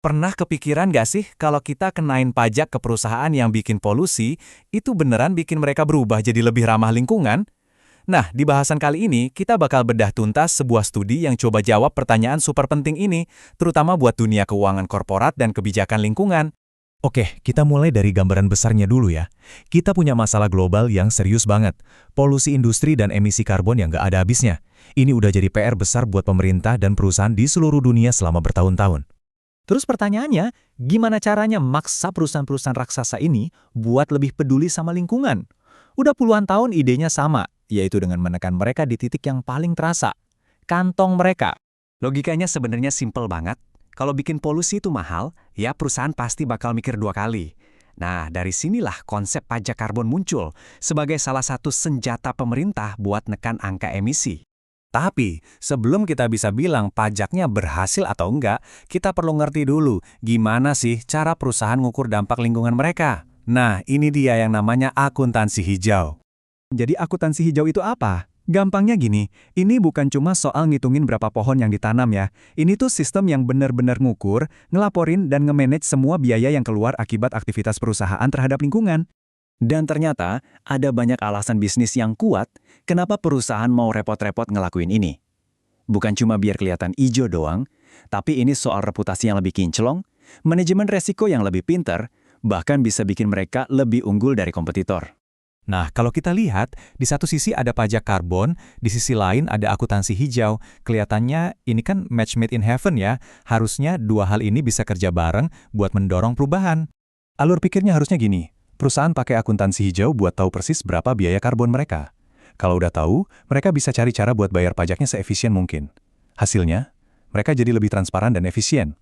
Pernah kepikiran nggak sih kalau kita kenain pajak ke perusahaan yang bikin polusi, itu beneran bikin mereka berubah jadi lebih ramah lingkungan? Nah, di bahasan kali ini, kita bakal bedah tuntas sebuah studi yang coba jawab pertanyaan super penting ini, terutama buat dunia keuangan korporat dan kebijakan lingkungan. Oke, kita mulai dari gambaran besarnya dulu ya. Kita punya masalah global yang serius banget. Polusi industri dan emisi karbon yang nggak ada habisnya. Ini udah jadi PR besar buat pemerintah dan perusahaan di seluruh dunia selama bertahun-tahun. Terus pertanyaannya, gimana caranya maksa perusahaan-perusahaan raksasa ini buat lebih peduli sama lingkungan? Udah puluhan tahun idenya sama, yaitu dengan menekan mereka di titik yang paling terasa, kantong mereka. Logikanya sebenarnya simpel banget. Kalau bikin polusi itu mahal, ya perusahaan pasti bakal mikir dua kali. Nah, dari sinilah konsep pajak karbon muncul sebagai salah satu senjata pemerintah buat nekan angka emisi. Tapi, sebelum kita bisa bilang pajaknya berhasil atau enggak, kita perlu ngerti dulu gimana sih cara perusahaan ngukur dampak lingkungan mereka. Nah, ini dia yang namanya akuntansi hijau. Jadi akuntansi hijau itu apa? Gampangnya gini, ini bukan cuma soal ngitungin berapa pohon yang ditanam ya. Ini tuh sistem yang benar-benar ngukur, ngelaporin, dan nge-manage semua biaya yang keluar akibat aktivitas perusahaan terhadap lingkungan. Dan ternyata, ada banyak alasan bisnis yang kuat kenapa perusahaan mau repot-repot ngelakuin ini. Bukan cuma biar kelihatan ijo doang, tapi ini soal reputasi yang lebih kinclong, manajemen resiko yang lebih pinter, bahkan bisa bikin mereka lebih unggul dari kompetitor. Nah, kalau kita lihat, di satu sisi ada pajak karbon, di sisi lain ada akuntansi hijau. Kelihatannya ini kan match made in heaven ya. Harusnya dua hal ini bisa kerja bareng buat mendorong perubahan. Alur pikirnya harusnya gini. Perusahaan pakai akuntansi hijau buat tahu persis berapa biaya karbon mereka. Kalau udah tahu, mereka bisa cari cara buat bayar pajaknya seefisien mungkin. Hasilnya, mereka jadi lebih transparan dan efisien.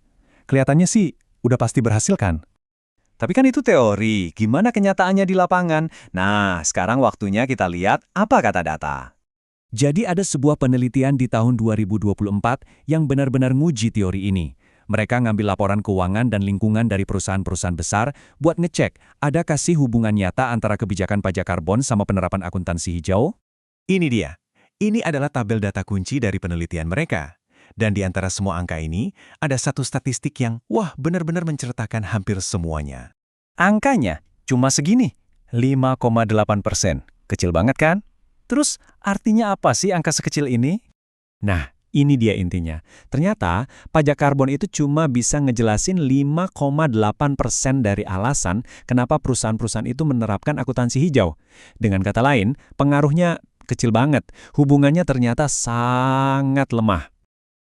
Kelihatannya sih, udah pasti berhasil kan? Tapi kan itu teori, gimana kenyataannya di lapangan? Nah, sekarang waktunya kita lihat apa kata data. Jadi ada sebuah penelitian di tahun 2024 yang benar-benar nguji teori ini. Mereka ngambil laporan keuangan dan lingkungan dari perusahaan-perusahaan besar buat ngecek adakah sih hubungan nyata antara kebijakan pajak karbon sama penerapan akuntansi hijau? Ini dia. Ini adalah tabel data kunci dari penelitian mereka. Dan di antara semua angka ini, ada satu statistik yang, benar-benar menceritakan hampir semuanya. Angkanya cuma segini, 5,8%. Kecil banget kan? Terus artinya apa sih angka sekecil ini? Nah, ini dia intinya. Ternyata, pajak karbon itu cuma bisa ngejelasin 5,8% dari alasan kenapa perusahaan-perusahaan itu menerapkan akuntansi hijau. Dengan kata lain, pengaruhnya kecil banget. Hubungannya ternyata sangat lemah.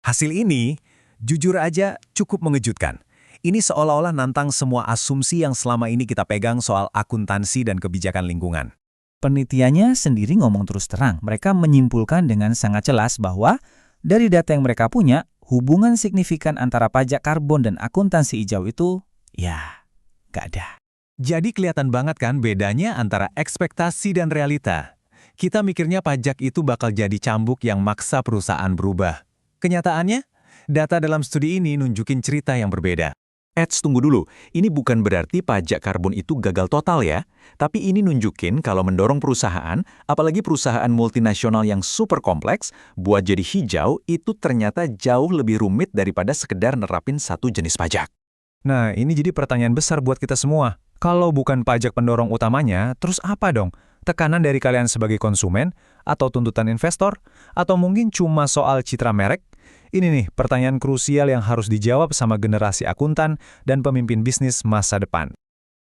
Hasil ini, jujur aja, cukup mengejutkan. Ini seolah-olah nantang semua asumsi yang selama ini kita pegang soal akuntansi dan kebijakan lingkungan. Penelitiannya sendiri ngomong terus terang. Mereka menyimpulkan dengan sangat jelas bahwa dari data yang mereka punya, hubungan signifikan antara pajak karbon dan akuntansi hijau itu, nggak ada. Jadi kelihatan banget kan bedanya antara ekspektasi dan realita. Kita mikirnya pajak itu bakal jadi cambuk yang maksa perusahaan berubah. Kenyataannya, data dalam studi ini nunjukin cerita yang berbeda. Tunggu dulu, ini bukan berarti pajak karbon itu gagal total ya. Tapi ini nunjukin kalau mendorong perusahaan, apalagi perusahaan multinasional yang super kompleks, buat jadi hijau itu ternyata jauh lebih rumit daripada sekedar nerapin satu jenis pajak. Nah, ini jadi pertanyaan besar buat kita semua. Kalau bukan pajak pendorong utamanya, terus apa dong? Tekanan dari kalian sebagai konsumen? Atau tuntutan investor? Atau mungkin cuma soal citra merek? Ini nih pertanyaan krusial yang harus dijawab sama generasi akuntan dan pemimpin bisnis masa depan.